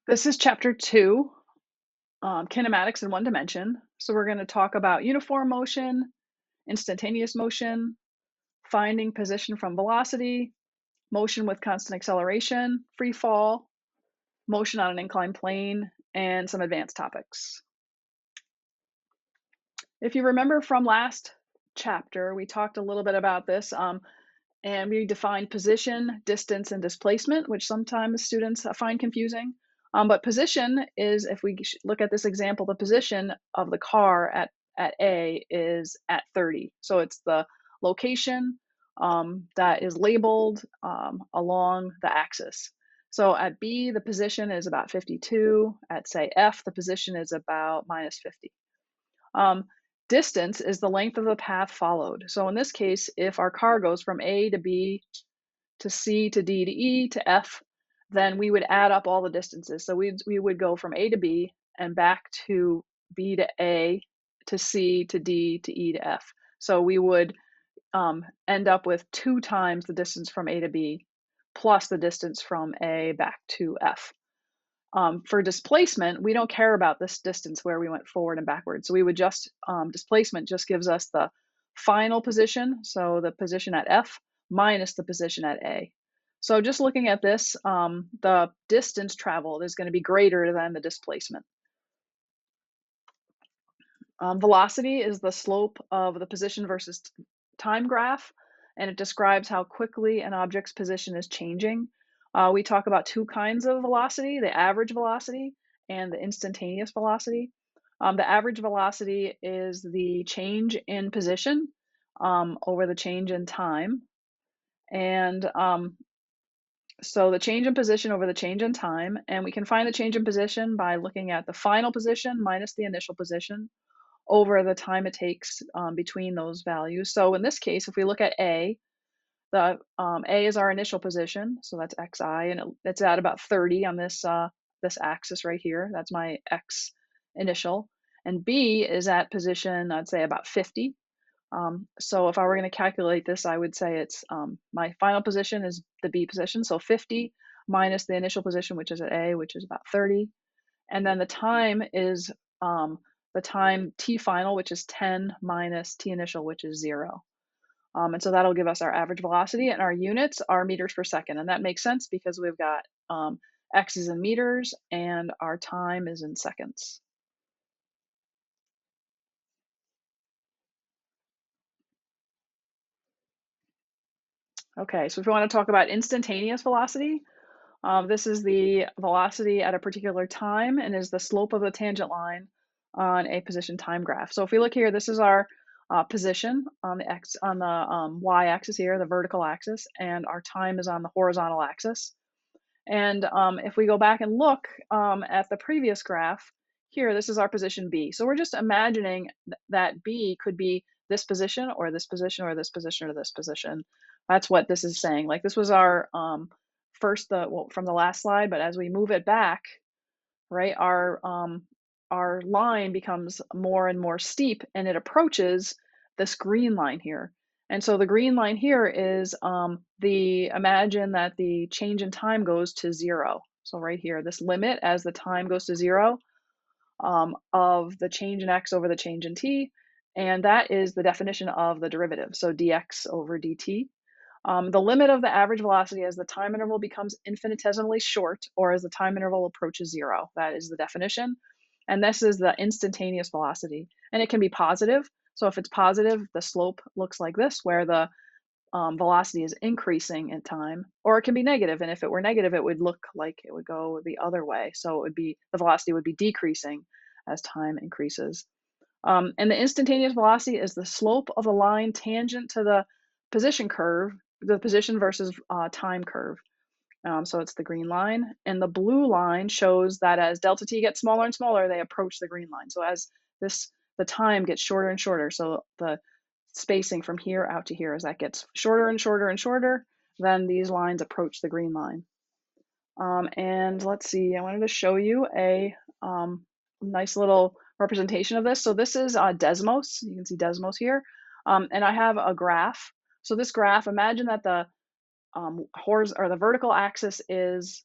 This is chapter 2, kinematics in one dimension. So we're going to talk about uniform motion, instantaneous motion, finding position from velocity, motion with constant acceleration, free fall, motion on an inclined plane, and some advanced topics. If you remember from last chapter, we talked a little bit about this, and we defined position, distance, and displacement, which sometimes students find confusing. But position is, if we look at this example, the position of the car at A is at 30. So it's the location that is labeled along the axis. So at B, the position is about 52. At, say, F, the position is about minus 50. Distance is the length of the path followed. So in this case, if our car goes from A to B to C to D to E to F, then we would add up all the distances. So we would go from A to B and back to B to A to C to D to E to F. So we would end up with 2 times the distance from A to B plus the distance from A back to F. For displacement, we don't care about this distance where we went forward and backward. So we would just, displacement just gives us the final position, so the position at F minus the position at A. So just looking at this, the distance traveled is going to be greater than the displacement. Velocity is the slope of the position versus time graph, and it describes how quickly an object's position is changing. We talk about 2 kinds of velocity, the average velocity and the instantaneous velocity. The average velocity is the change in position over the change in time. And so the change in position over the change in time, and we can find the change in position by looking at the final position minus the initial position over the time it takes between those values. So in this case, if we look at A, the A is our initial position, so that's xi, and it's at about 30 on this this axis right here. That's my x initial, and B is at position, I'd say about 50. So if I were going to calculate this, I would say it's my final position is the B position, so 50 minus the initial position, which is at A, which is about 30, and then the time is the time t final, which is 10 minus t initial, which is 0. And so that'll give us our average velocity, and our units are meters per second. And that makes sense because we've got x is in meters and our time is in seconds. Okay, so if we want to talk about instantaneous velocity, this is the velocity at a particular time and is the slope of the tangent line on a position time graph. So if we look here, this is our position on the y-axis here, the vertical axis, and our time is on the horizontal axis. And if we go back and look at the previous graph, here, this is our position B. So we're just imagining that B could be this position or this position or this position or this position. That's what this is saying. Like this was our first, well, from the last slide, but as we move it back, right, our line becomes more and more steep and it approaches this green line here. And so the green line here is imagine that the change in time goes to 0. So right here, this limit as the time goes to 0 of the change in x over the change in t. And that is the definition of the derivative. So dx over dt. The limit of the average velocity as the time interval becomes infinitesimally short or as the time interval approaches 0. That is the definition. And this is the instantaneous velocity. And it can be positive. So if it's positive, the slope looks like this, where the velocity is increasing in time, or it can be negative. And if it were negative, it would look like it would go the other way. So it would be, the velocity would be decreasing as time increases. And the instantaneous velocity is the slope of a line tangent to the position curve, the position versus time curve. So it's the green line, and the blue line shows that as delta t gets smaller and smaller, they approach the green line. So as the time gets shorter and shorter, so the spacing from here out to here, as that gets shorter and shorter and shorter, then these lines approach the green line. And let's see, I wanted to show you a nice little representation of this. So this is Desmos. You can see Desmos here. And I have a graph. So this graph, imagine that the the vertical axis is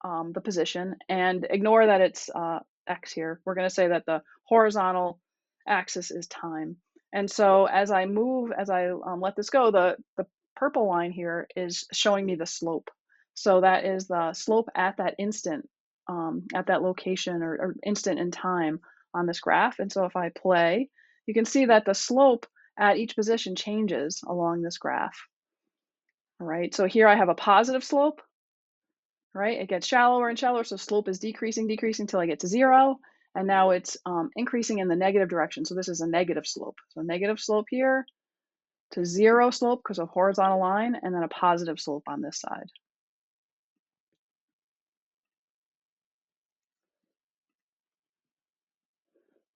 the position, and ignore that it's x here. We're going to say that the horizontal axis is time. And so as I move, as I let this go, the purple line here is showing me the slope. So that is the slope at that instant, at that location or instant in time on this graph. And so if I play, you can see that the slope at each position changes along this graph. All right, so here I have a positive slope, right? It gets shallower and shallower, so slope is decreasing, decreasing until I get to 0. And now it's increasing in the negative direction. So this is a negative slope. So negative slope here to 0 slope because of horizontal line, and then a positive slope on this side.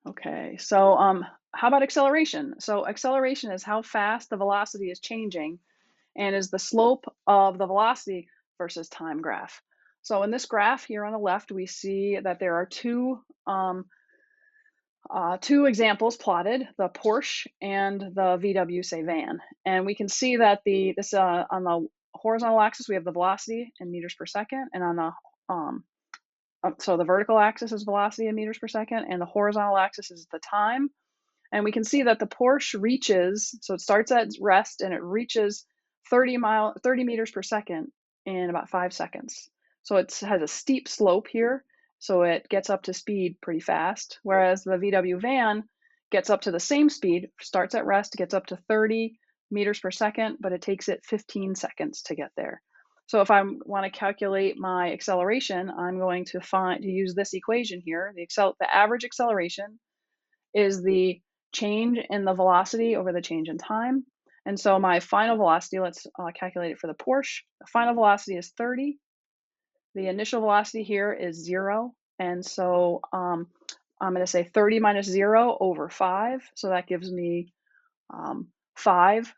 Okay, so how about acceleration? So acceleration is how fast the velocity is changing and is the slope of the velocity versus time graph. So in this graph here on the left, we see that there are two examples plotted, the Porsche and the VW, say, van. And we can see that on the horizontal axis, we have the velocity in meters per second, and on the so the vertical axis is velocity in meters per second, and the horizontal axis is the time. And we can see that the Porsche reaches, so it starts at rest and it reaches 30 meters per second in about 5 seconds. So it has a steep slope here, so it gets up to speed pretty fast. Whereas the VW van gets up to the same speed, starts at rest, gets up to 30 meters per second, but it takes it 15 seconds to get there. So if I want to calculate my acceleration, I'm going to use this equation here. The average acceleration is the change in the velocity over the change in time. And so my final velocity, let's calculate it for the Porsche. The final velocity is 30. The initial velocity here is 0. And so I'm going to say 30 minus 0 over 5. So that gives me 5.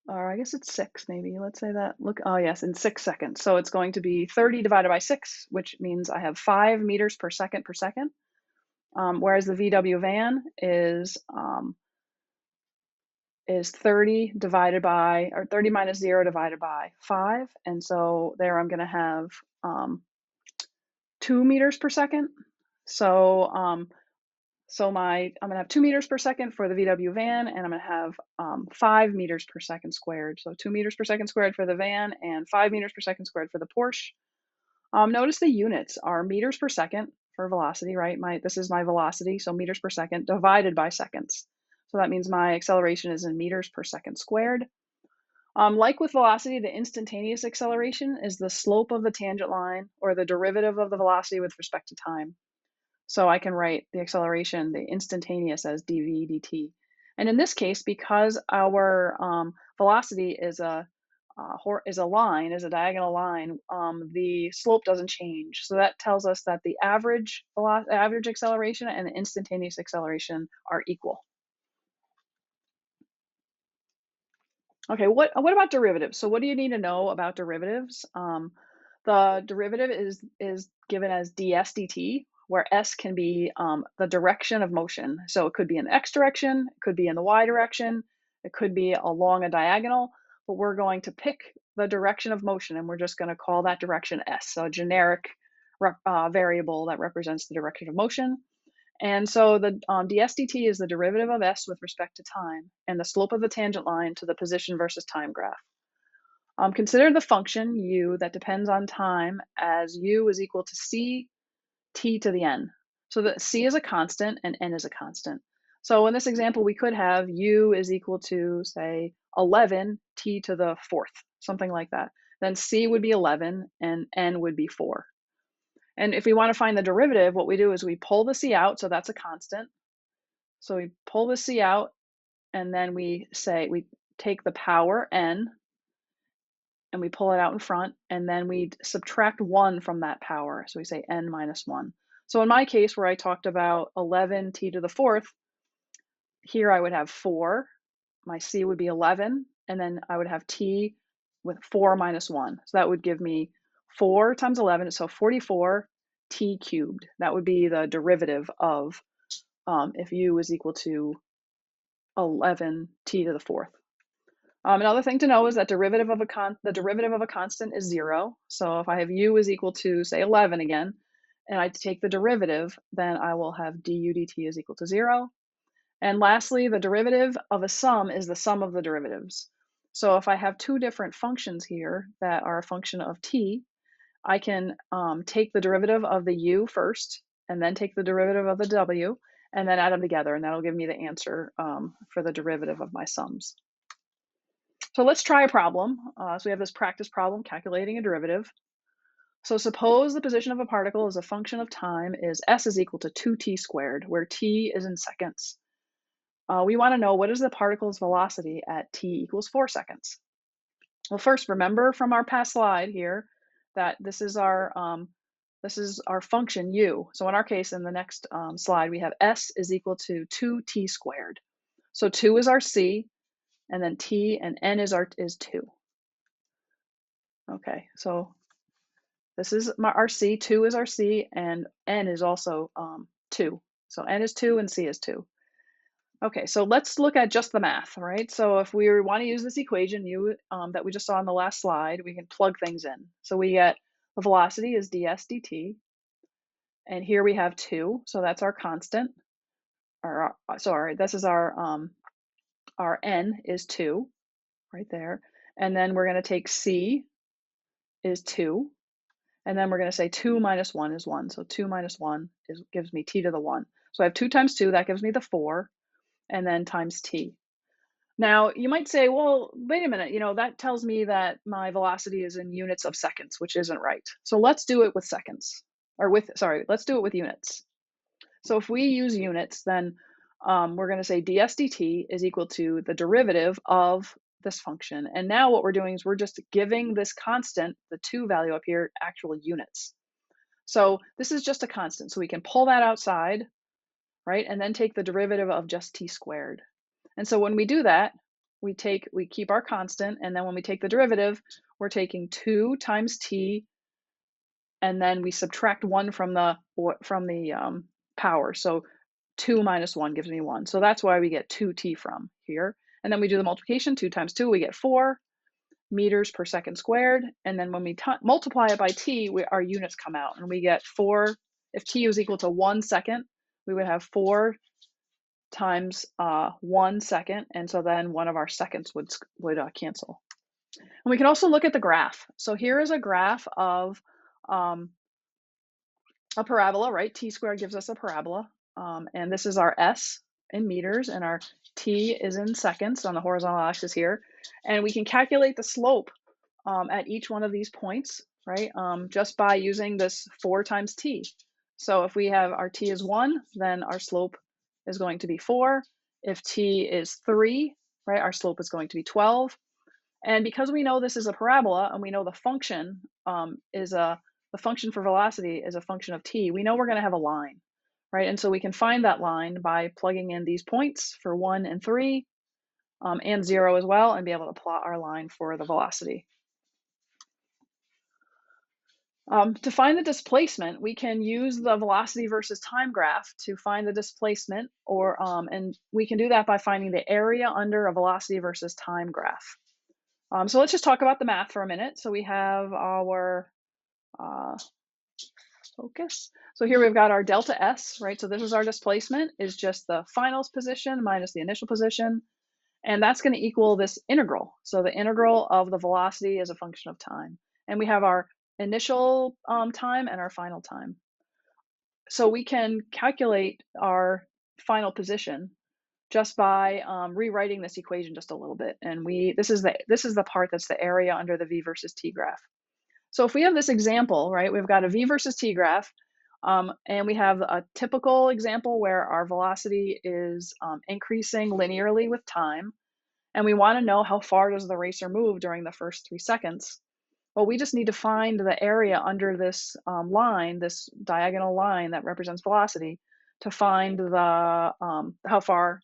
Or I guess it's 6 maybe. Let's say that. Look, oh yes, in 6 seconds. So it's going to be 30 divided by 6, which means I have 5 meters per second per second. Whereas the VW van is 30 divided by, or 30 minus 0 divided by 5. And so there I'm going to have 2 meters per second. So I'm going to have 2 meters per second for the VW van, and I'm going to have 5 meters per second squared. So 2 meters per second squared for the van and 5 meters per second squared for the Porsche. Notice the units are meters per second for velocity, right? This is my velocity, so meters per second divided by seconds. So that means my acceleration is in meters per second squared. Like with velocity, the instantaneous acceleration is the slope of the tangent line or the derivative of the velocity with respect to time. So I can write the acceleration, the instantaneous, as dv dt. And in this case, because our velocity is a diagonal line, the slope doesn't change. So that tells us that the average acceleration and the instantaneous acceleration are equal. Okay, what about derivatives? So what do you need to know about derivatives? The derivative is given as ds dt, where s can be the direction of motion. So it could be in the x direction, it could be in the y direction, it could be along a diagonal, but we're going to pick the direction of motion and we're just going to call that direction s, so a generic variable that represents the direction of motion. And so the ds dt is the derivative of s with respect to time and the slope of the tangent line to the position versus time graph. Consider the function u that depends on time as u is equal to c t to the n. So that c is a constant and n is a constant. So in this example, we could have u is equal to, say, 11 t to the 4th, something like that. Then c would be 11 and n would be 4. And if we want to find the derivative, what we do is we pull the c out, so that's a constant. So we pull the c out, and then we take the power n, and we pull it out in front, and then we subtract 1 from that power. So we say n minus 1. So in my case, where I talked about 11 t to the 4th, here I would have 4. My c would be 11, and then I would have t with 4 minus 1. So that would give me 4 times 11, so 44 t cubed. That would be the derivative of if u is equal to 11 t to the 4th. Another thing to know is that the derivative of a constant is 0. So if I have u is equal to, say, 11 again, and I take the derivative, then I will have du dt is equal to 0. And lastly, the derivative of a sum is the sum of the derivatives. So if I have two different functions here that are a function of t, I can take the derivative of the u first, and then take the derivative of the w, and then add them together, and that'll give me the answer for the derivative of my sums. So let's try a problem. So we have this practice problem calculating a derivative. So suppose the position of a particle as a function of time is s is equal to 2t squared, where t is in seconds. We want to know what is the particle's velocity at t equals 4 seconds. Well, first, remember from our past slide here that this is our function u. So in our case, in the next slide, we have s is equal to 2t squared. So 2 is our c, and then t and n is 2. Okay, so this is our c, 2 is our c, and n is also 2. So n is 2 and c is 2. Okay, so let's look at just the math, right? So if we want to use this equation that we just saw on the last slide, we can plug things in. So we get the velocity is ds dt, and here we have 2, so that's our constant. Or sorry, this is our n is 2, right there. And then we're going to take c is 2, and then we're going to say 2 minus 1 is 1. So 2 minus 1 gives me t to the 1. So I have 2 times 2, that gives me the 4, and then times t. Now, you might say, well, wait a minute, that tells me that my velocity is in units of seconds, which isn't right. So let's do it with seconds, or let's do it with units. So if we use units, then we're going to say ds dt is equal to the derivative of this function. And now what we're doing is we're just giving this constant, the 2 value up here, actual units. So this is just a constant, so we can pull that outside, right, and then take the derivative of just t squared. And so when we do that, we keep our constant, and then when we take the derivative, we're taking 2 times t, and then we subtract 1 from the power. So 2 minus 1 gives me 1. So that's why we get 2t from here. And then we do the multiplication, 2 times 2, we get 4 meters per second squared. And then when we multiply it by t, our units come out, and we get 4. If t was equal to 1 second, we would have 4 times 1 second, and so then one of our seconds would cancel. And we can also look at the graph. So here is a graph of a parabola, right? T squared gives us a parabola, and this is our s in meters, and our t is in seconds on the horizontal axis here. And we can calculate the slope at each one of these points, right? Just by using this 4 times t. So if we have our t is 1, then our slope is going to be 4. If t is 3, right, our slope is going to be 12. And because we know this is a parabola, and we know the function the function for velocity is a function of t, we know we're going to have a line, right? And so we can find that line by plugging in these points for 1 and 3, and 0 as well, and be able to plot our line for the velocity. To find the displacement, we can use the velocity versus time graph to find the displacement, and we can do that by finding the area under a velocity versus time graph. So let's just talk about the math for a minute. So we have our focus. So here we've got our delta S, right? So this is our displacement, is just the final position minus the initial position. And that's going to equal this integral. So the integral of the velocity is a function of time. And we have our initial time and our final time. So we can calculate our final position just by rewriting this equation just a little bit. And this is the part that's the area under the v versus t graph. So if we have this example, right, we've got a v versus t graph, and we have a typical example where our velocity is increasing linearly with time, and we want to know how far does the racer move during the first 3 seconds. Well, we just need to find the area under this line, this diagonal line that represents velocity, to find the how far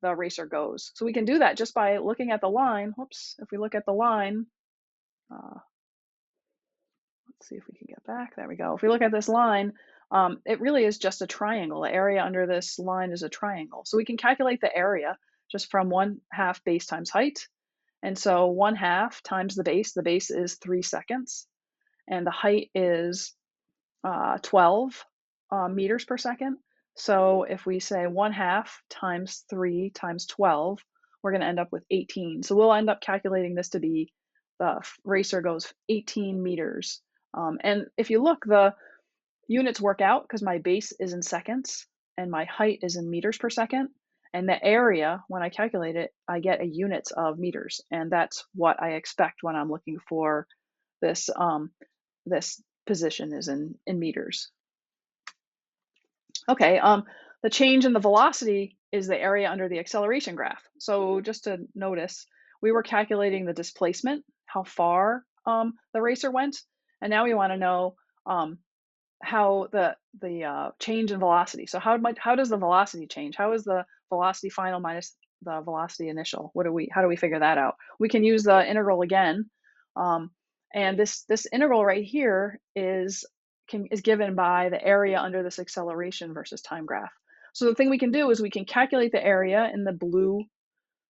the racer goes. So we can do that just by looking at the line. Whoops, if we look at the line, let's see if we can get back. There we go. If we look at this line, it really is just a triangle. The area under this line is a triangle. So we can calculate the area just from 1/2 base times height. And so 1/2 times the base is 3 seconds, and the height is 12 meters per second. So if we say 1/2 times 3 times 12, we're going to end up with 18. So we'll end up calculating this to be the racer goes 18 meters. And if you look, the units work out because my base is in seconds and my height is in meters per second. And the area, when I calculate it, I get a units of meters. And that's what I expect when I'm looking for this, this position is in meters. Okay, the change in the velocity is the area under the acceleration graph. So just to notice, we were calculating the displacement, how far the racer went, and now we want to know how the change in velocity. So how does the velocity change? How is the velocity final minus the velocity initial? How do we figure that out? We can use the integral again, um, and this integral right here is given by the area under this acceleration versus time graph. So the thing we can do is we can calculate the area in the blue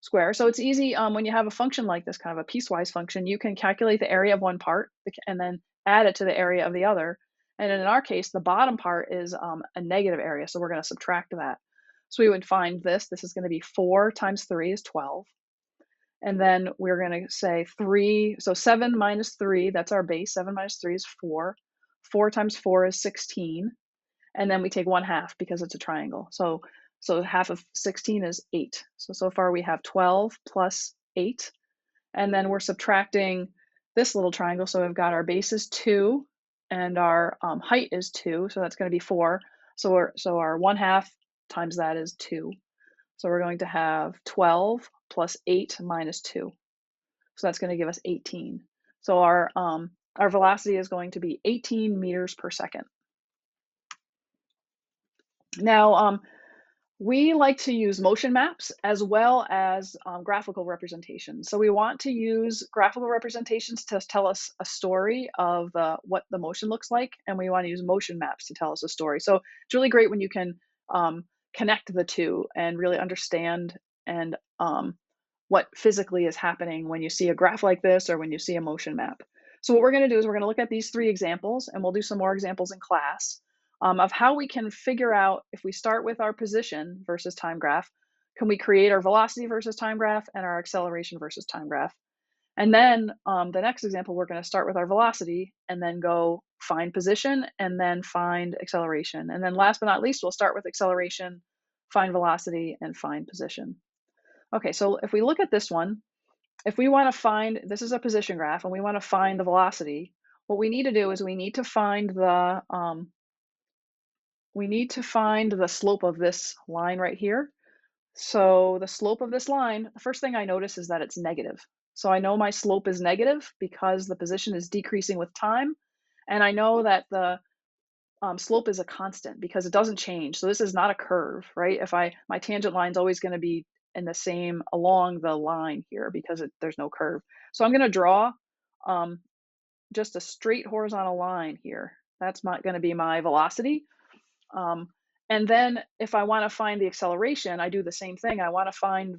square. So it's easy when you have a function like this, kind of a piecewise function, you can calculate the area of one part and then add it to the area of the other. And in our case, the bottom part is a negative area, so we're going to subtract that. So we would find this. This is going to be 4 times 3 is 12. And then we're going to say 3, so 7 minus 3, that's our base. 7 minus 3 is 4. 4 times 4 is 16. And then we take 1/2 because it's a triangle. So half of 16 is 8. So far we have 12 plus 8. And then we're subtracting this little triangle. So we've got our base is 2 and our height is 2. So that's going to be 4. So our 1/2 times that is 2. So we're going to have 12 plus 8 minus 2. So that's going to give us 18. So our velocity is going to be 18 meters per second. Now, we like to use motion maps as well as graphical representations. So we want to use graphical representations to tell us a story of what the motion looks like, and we want to use motion maps to tell us a story. So it's really great when you can connect the two and really understand and what physically is happening when you see a graph like this or when you see a motion map. So what we're going to do is we're going to look at these 3 examples, and we'll do some more examples in class of how we can figure out, if we start with our position versus time graph, can we create our velocity versus time graph and our acceleration versus time graph? And then the next example, we're going to start with our velocity and then go find position and then find acceleration. And then last but not least, we'll start with acceleration, find velocity, and find position. Okay, so if we look at this one, if we want to find, this is a position graph, and we want to find the velocity, what we need to do is we need to find the slope of this line right here. So the slope of this line, the first thing I notice is that it's negative. So I know my slope is negative because the position is decreasing with time. And I know that the slope is a constant because it doesn't change. So this is not a curve, right? My tangent line is always going to be in the same along the line here because there's no curve. So I'm going to draw just a straight horizontal line here. That's going to be my velocity. And then if I want to find the acceleration, I do the same thing. I want to find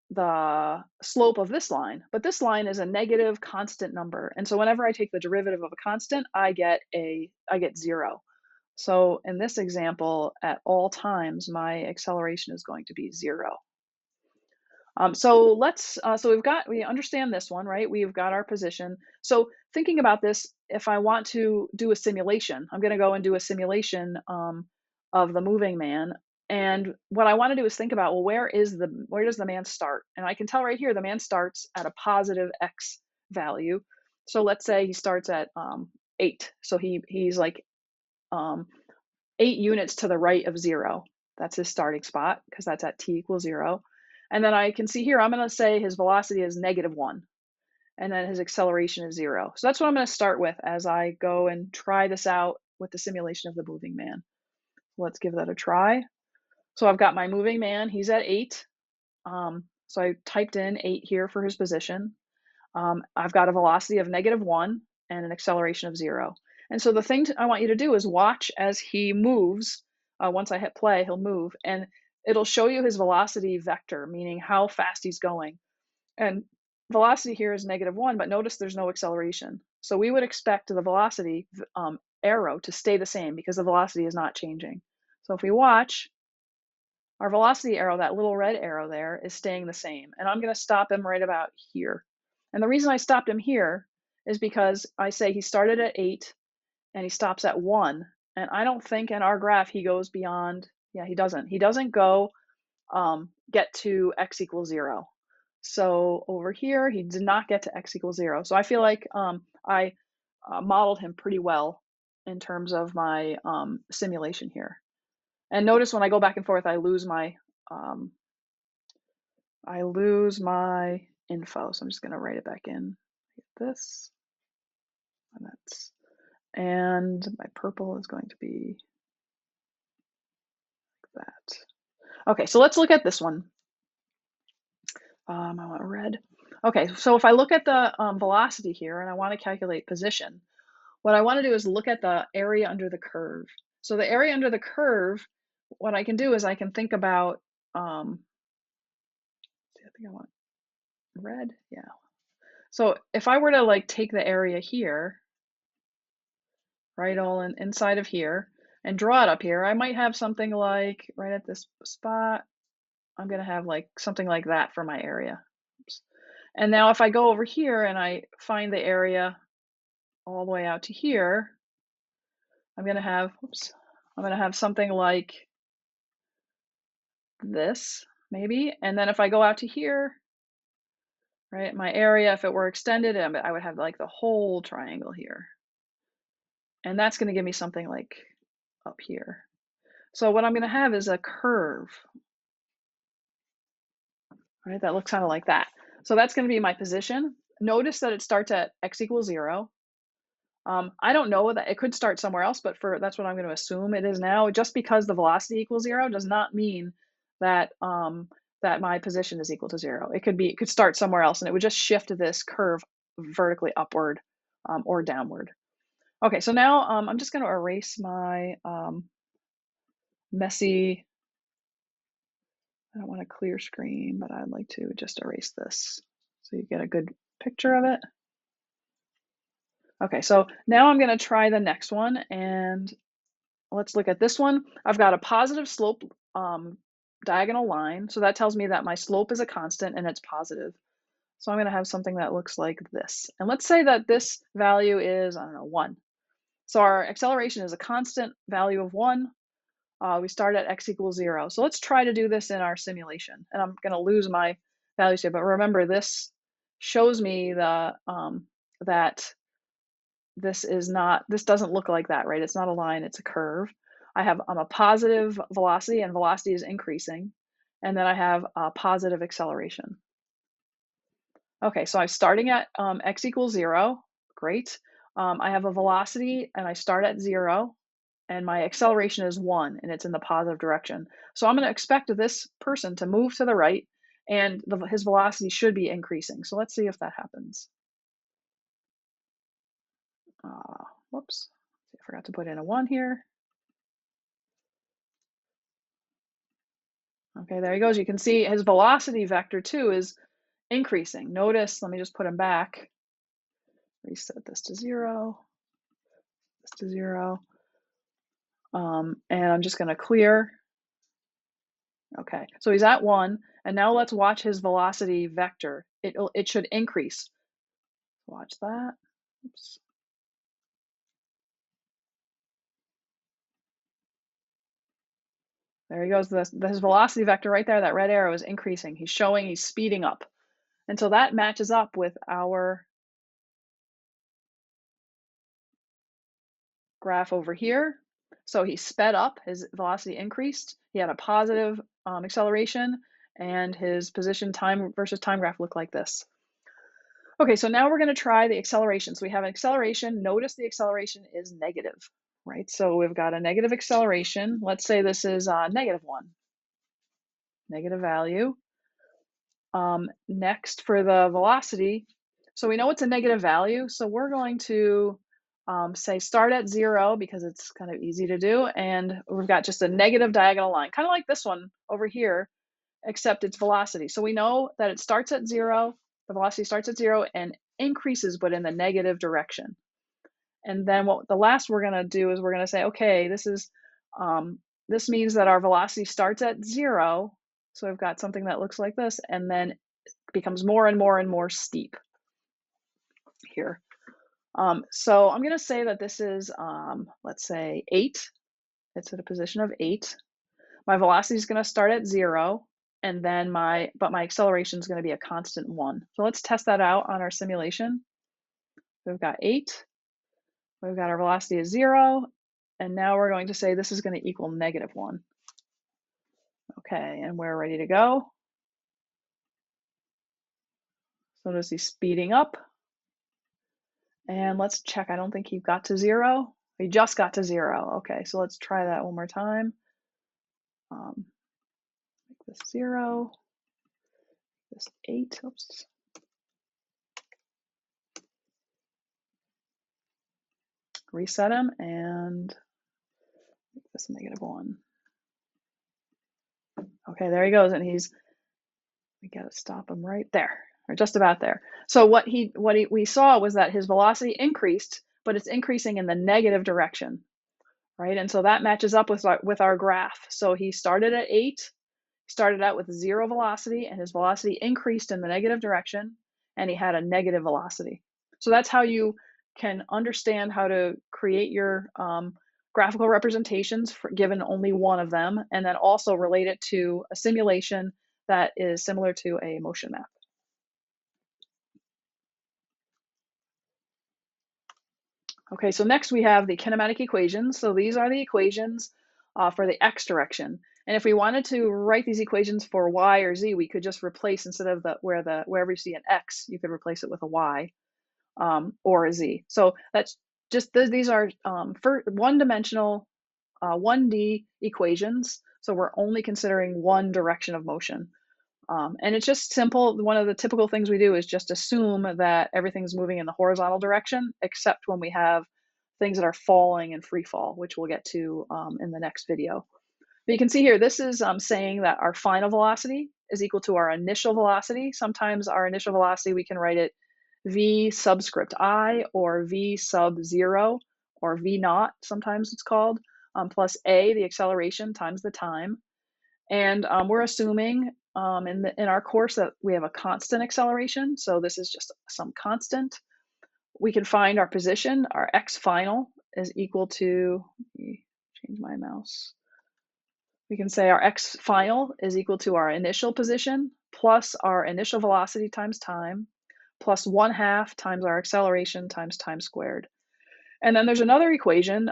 the slope of this line, but this line is a negative constant number. And so whenever I take the derivative of a constant, I get 0. So in this example, at all times, my acceleration is going to be 0. So we understand this one, right? We've got our position. So thinking about this, if I want to do a simulation, I'm going to go and do a simulation of the moving man. And what I want to do is think about, well, where does the man start? And I can tell right here, the man starts at a positive x value. So let's say he starts at 8. So he's like 8 units to the right of 0. That's his starting spot because that's at t equals 0. And then I can see here, I'm going to say his velocity is -1, and then his acceleration is 0. So that's what I'm going to start with as I go and try this out with the simulation of the moving man. Let's give that a try. So I've got my moving man. He's at 8. So I typed in 8 here for his position. I've got a velocity of -1 and an acceleration of 0. And so the thing I want you to do is watch as he moves. Once I hit play, he'll move, and it'll show you his velocity vector, meaning how fast he's going. And velocity here is -1, but notice there's no acceleration. So we would expect the velocity arrow to stay the same because the velocity is not changing. So if we watch, our velocity arrow, that little red arrow there, is staying the same. And I'm going to stop him right about here. And the reason I stopped him here is because I say he started at 8 and he stops at 1. And I don't think in our graph he goes beyond, yeah, he doesn't. He doesn't go get to x equals 0. So over here, he did not get to x equals 0. So I feel like I modeled him pretty well in terms of my simulation here. And notice when I go back and forth, I lose my info. So I'm just going to write it back in. This, and my purple is going to be like that. Okay, so let's look at this one. I want red. Okay, so if I look at the velocity here and I want to calculate position, what I want to do is look at the area under the curve. So the area under the curve, what I can do is I can think about, I think I want red, yeah. So if I were to like take the area here, right, all inside of here, and draw it up here, I might have something like right at this spot, I'm going to have like something like that for my area. Oops. And now if I go over here and I find the area all the way out to here, I'm going to have, oops, I'm going to have something like this, maybe. And then if I go out to here, right, my area, if it were extended, I would have like the whole triangle here. And that's going to give me something like up here. So what I'm going to have is a curve, right, that looks kind of like that. So that's going to be my position. Notice that it starts at x equals 0. I don't know that it could start somewhere else, but that's what I'm going to assume it is now. Just because the velocity equals 0 does not mean that that my position is equal to 0. It could start somewhere else, and it would just shift this curve vertically upward or downward. Okay, so now I'm just going to erase my messy. I don't want a clear screen, but I'd like to just erase this so you get a good picture of it. Okay, so now I'm going to try the next one, and let's look at this one. I've got a positive slope diagonal line, so that tells me that my slope is a constant and it's positive. So I'm going to have something that looks like this. And let's say that this value is, I don't know, 1. So our acceleration is a constant value of 1. We start at x equals 0. So let's try to do this in our simulation. And I'm going to lose my values here, but remember this shows me the that this doesn't look like that, right? It's not a line, it's a curve. I'm a positive velocity, and velocity is increasing. And then I have a positive acceleration. Okay, so I'm starting at x equals 0. Great. I have a velocity, and I start at 0. And my acceleration is 1, and it's in the positive direction. So I'm going to expect this person to move to the right, and his velocity should be increasing. So let's see if that happens. Whoops, I forgot to put in a 1 here. Okay, there he goes. You can see his velocity vector too is increasing. Notice, let me just put him back. Reset this to 0, this to 0. And I'm just going to clear. Okay, so he's at 1, and now let's watch his velocity vector. It should increase. Watch that. Oops. There he goes. His velocity vector right there, that red arrow is increasing. He's speeding up. And so that matches up with our graph over here. So he sped up, his velocity increased. He had a positive acceleration, and his position time versus time graph looked like this. Okay, so now we're going to try the acceleration. So we have an acceleration. Notice the acceleration is negative, right? So we've got a negative acceleration. Let's say this is -1, negative value. Next, for the velocity, so we know it's a negative value. So we're going to say start at 0 because it's kind of easy to do. And we've got just a negative diagonal line, kind of like this one over here, except it's velocity. So we know that it starts at 0 The velocity starts at 0 and increases, but in the negative direction. And then what the last we're going to do is we're going to say, okay, this means that our velocity starts at 0. So we've got something that looks like this, and then becomes more and more and more steep here. So I'm going to say that this is, let's say 8. It's at a position of 8. My velocity is going to start at 0, and then my acceleration is going to be a constant 1. So let's test that out on our simulation. We've got 8. We've got our velocity is 0, and now we're going to say this is going to equal -1. Okay, and we're ready to go. So notice he's speeding up. And let's check. I don't think he got to 0. He just got to 0. Okay, so let's try that one more time. Make this 0, this 8. Oops. Reset him and make this -1. Okay, there he goes, and we gotta stop him right there, or just about there. So what we saw was that his velocity increased, but it's increasing in the negative direction, right? And so that matches up with our graph. So he started at 8, started out with 0 velocity, and his velocity increased in the negative direction, and he had a negative velocity. So that's how you can understand how to create your graphical representations given only one of them, and then also relate it to a simulation that is similar to a motion map. Okay, so next we have the kinematic equations. So these are the equations for the x direction. And if we wanted to write these equations for y or z, we could just replace, instead of wherever you see an x, you could replace it with a y or a z. So that's just, these are for one-dimensional 1D equations. So we're only considering one direction of motion. And it's just simple. One of the typical things we do is just assume that everything's moving in the horizontal direction, except when we have things that are falling in free fall, which we'll get to in the next video. But you can see here, this is saying that our final velocity is equal to our initial velocity. Sometimes our initial velocity, we can write it v subscript I, or v sub 0, or v naught, sometimes it's called, plus a, the acceleration, times the time. And we're assuming in our course that we have a constant acceleration. So this is just some constant. We can find our position. Our x final is equal to, let me change my mouse. We can say our x final is equal to our initial position plus our initial velocity times time plus 1/2 times our acceleration times time squared. And then there's another equation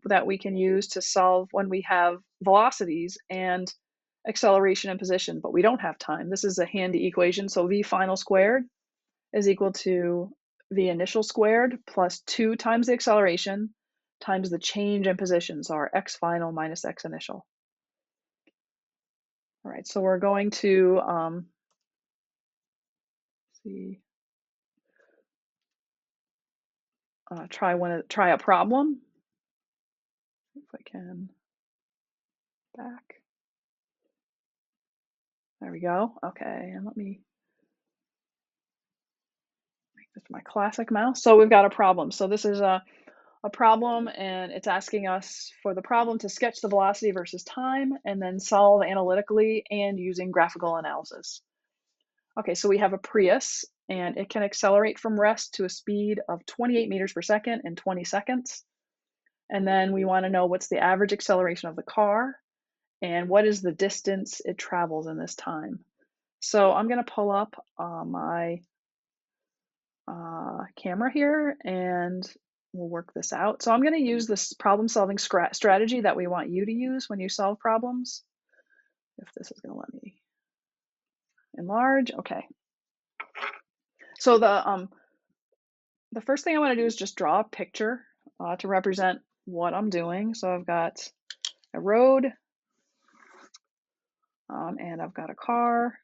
that we can use to solve when we have velocities and acceleration and position, but we don't have time. This is a handy equation. So v final squared is equal to v initial squared plus 2 times the acceleration times the change in position. So our x final minus x initial. All right, so we're going to see, try a problem. If I can back. There we go. Okay, and let me make this my classic mouse. So we've got a problem. So this is a problem, and it's asking us for the problem to sketch the velocity versus time and then solve analytically and using graphical analysis. Okay, so we have a Prius, and it can accelerate from rest to a speed of 28 meters per second in 20 seconds. And then we want to know what's the average acceleration of the car and what is the distance it travels in this time. So I'm going to pull up my camera here, and we'll work this out. So I'm going to use this problem-solving strategy that we want you to use when you solve problems. If this is going to let me enlarge, okay. So the first thing I want to do is just draw a picture to represent what I'm doing. So I've got a road, and I've got a car.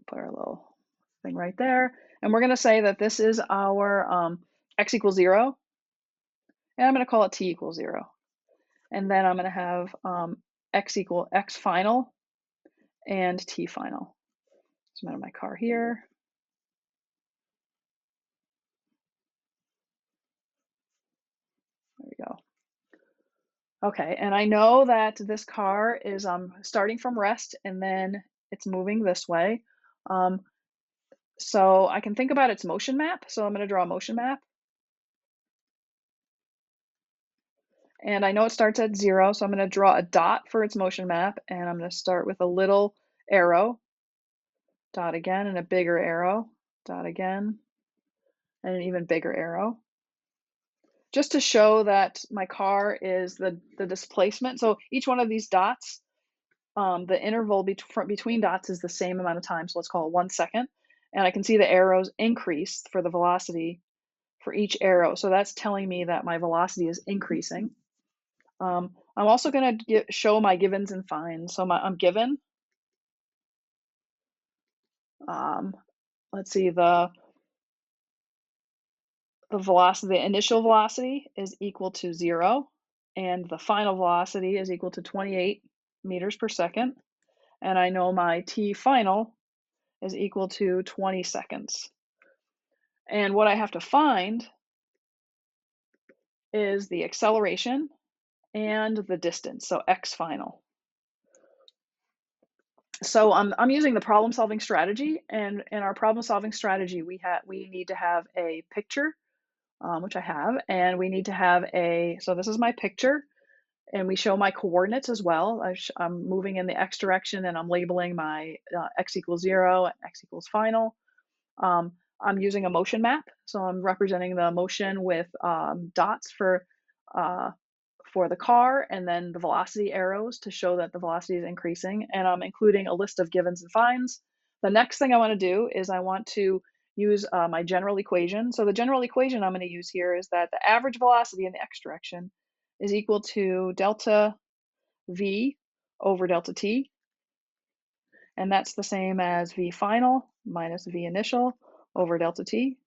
Put our little thing right there. And we're going to say that this is our x equals 0. And I'm going to call it t equals 0. And then I'm going to have x final and t final. So I'm out of my car here. There we go. Okay, and I know that this car is starting from rest and then it's moving this way. So I can think about its motion map. So I'm going to draw a motion map. And I know it starts at 0, so I'm going to draw a dot for its motion map, and I'm going to start with a little arrow, dot again, and a bigger arrow, dot again, and an even bigger arrow. Just to show that my car is the displacement. So each one of these dots, the interval between dots is the same amount of time, so let's call it 1 second. And I can see the arrows increase for the velocity for each arrow. So that's telling me that my velocity is increasing. I'm also going to show my givens and finds. So I'm given, let's see, the velocity, the initial velocity is equal to 0, and the final velocity is equal to 28 meters per second. And I know my t final is equal to 20 seconds. And what I have to find is the acceleration and the distance, so x final. So I'm using the problem-solving strategy, and in our problem-solving strategy, we need to have a picture, which I have, and we need to have so this is my picture, and we show my coordinates as well. I'm moving in the x direction, and I'm labeling my x equals 0 and x equals final. I'm using a motion map, so I'm representing the motion with dots for the car, and then the velocity arrows to show that the velocity is increasing, and I'm including a list of givens and finds. The next thing I want to do is I want to use my general equation. So the general equation I'm going to use here is that the average velocity in the x direction is equal to delta v over delta t, and that's the same as v final minus v initial over delta t.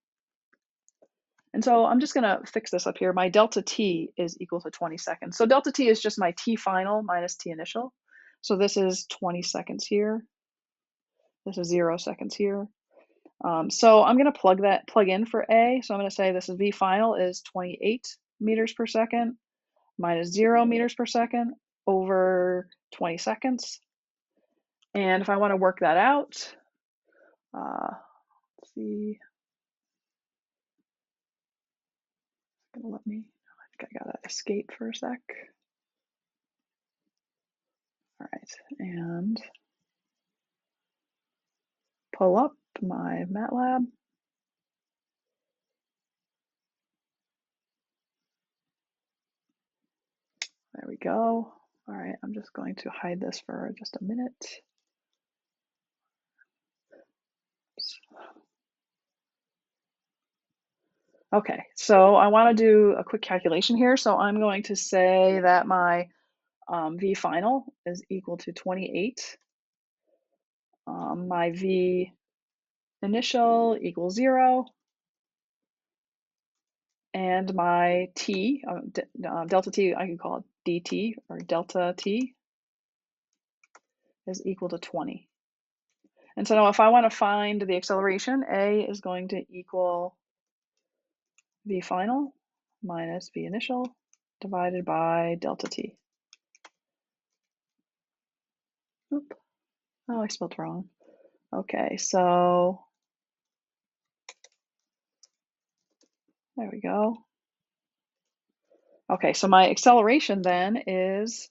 And so I'm just going to fix this up here. My delta t is equal to 20 seconds. So delta t is just my t final minus t initial. So this is 20 seconds here. This is 0 seconds here. So I'm going to plug in for A. So I'm going to say this is v final is 28 meters per second minus 0 meters per second over 20 seconds. And if I want to work that out, let's see. It's gonna let me. I think I gotta escape for a sec. All right, and pull up my MATLAB. There we go. All right, I'm just going to hide this for just a minute. Oops. Okay, so I want to do a quick calculation here. So I'm going to say that my V final is equal to 28. My V initial equals 0. And my t, delta t, I can call it dt, or delta t, is equal to 20. And so now if I want to find the acceleration, A is going to equal V final minus V initial divided by delta t. Oop. Oh, I spelled wrong. Okay, so there we go. Okay, so my acceleration then is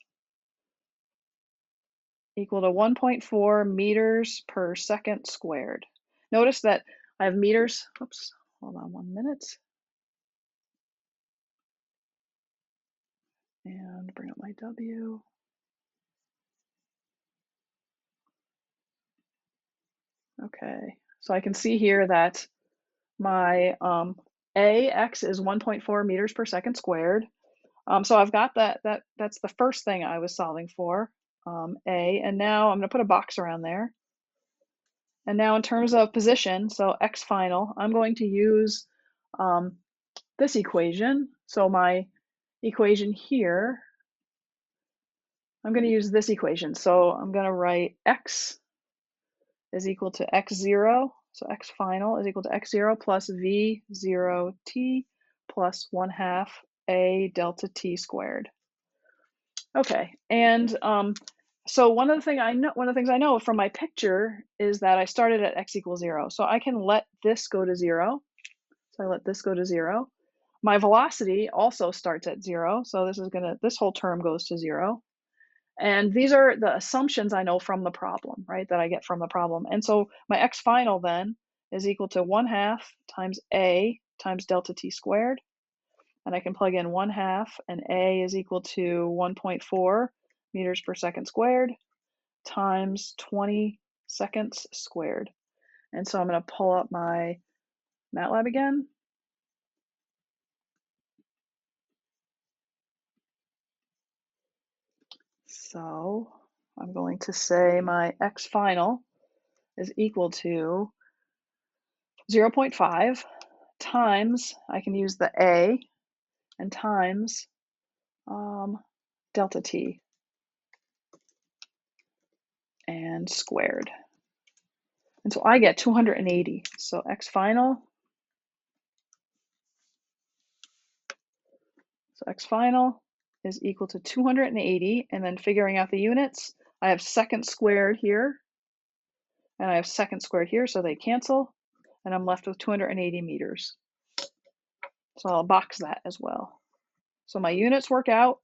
equal to 1.4 meters per second squared. Notice that I have meters. Oops, hold on 1 minute. And bring up my W. Okay, so I can see here that my AX is 1.4 meters per second squared. So I've got that's the first thing I was solving for, A, and now I'm gonna put a box around there. And now in terms of position, so X final, I'm going to use this equation. So my equation here, I'm going to use this equation. So I'm going to write x is equal to x0. So x final is equal to x0 plus v0t plus 1/2 a delta t squared. Okay, and so one of the things I know from my picture is that I started at x equals 0. So I can let this go to 0. So I let this go to 0. My velocity also starts at 0. So this whole term goes to 0. And these are the assumptions I know from the problem, right? That I get from the problem. And so my x final then is equal to 1/2 times a times delta t squared. And I can plug in 1/2, and a is equal to 1.4 meters per second squared times 20 seconds squared. And so I'm going to pull up my MATLAB again. So I'm going to say my x final is equal to 0.5 times, I can use the a, and times delta t and squared. And so I get 280. So x final, is equal to 280, and then figuring out the units, I have second squared here, and I have second squared here, so they cancel, and I'm left with 280 meters. So I'll box that as well. So my units work out,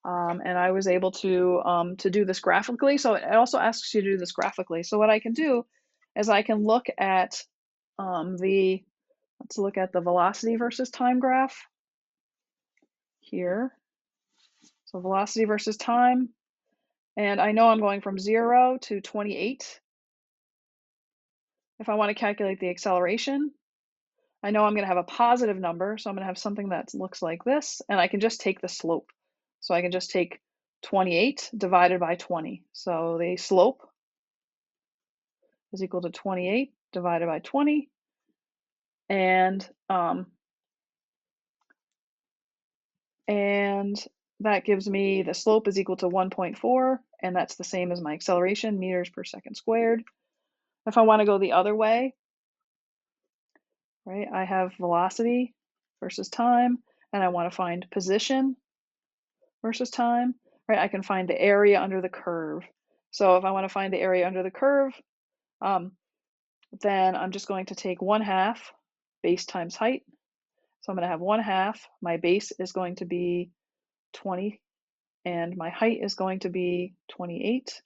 and I was able to do this graphically. So it also asks you to do this graphically. So what I can do is I can look at let's look at the velocity versus time graph here. So velocity versus time, and I know I'm going from 0 to 28. If I want to calculate the acceleration, I know I'm going to have a positive number, so I'm going to have something that looks like this, and I can just take the slope. So I can just take 28 divided by 20. So the slope is equal to 28 divided by 20, and that gives me the slope is equal to 1.4, and that's the same as my acceleration, meters per second squared. If I want to go the other way, right, I have velocity versus time, and I want to find position versus time, right? I can find the area under the curve. So if I want to find the area under the curve, then I'm just going to take 1/2 base times height. So I'm going to have 1/2. My base is going to be 20, and my height is going to be 28.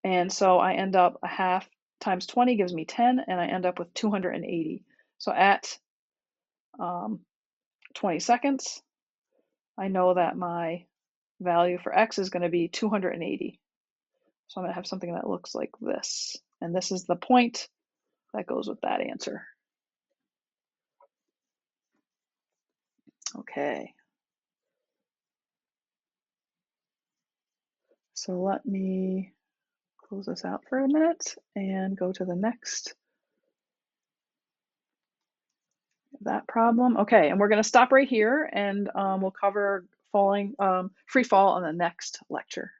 And so I end up 1/2 times 20 gives me 10, and I end up with 280. So at 20 seconds, I know that my value for x is going to be 280. So I'm going to have something that looks like this. And this is the point that goes with that answer. Okay. So let me close this out for a minute and go to the next that problem. Okay, and we're going to stop right here, and we'll cover free fall on the next lecture.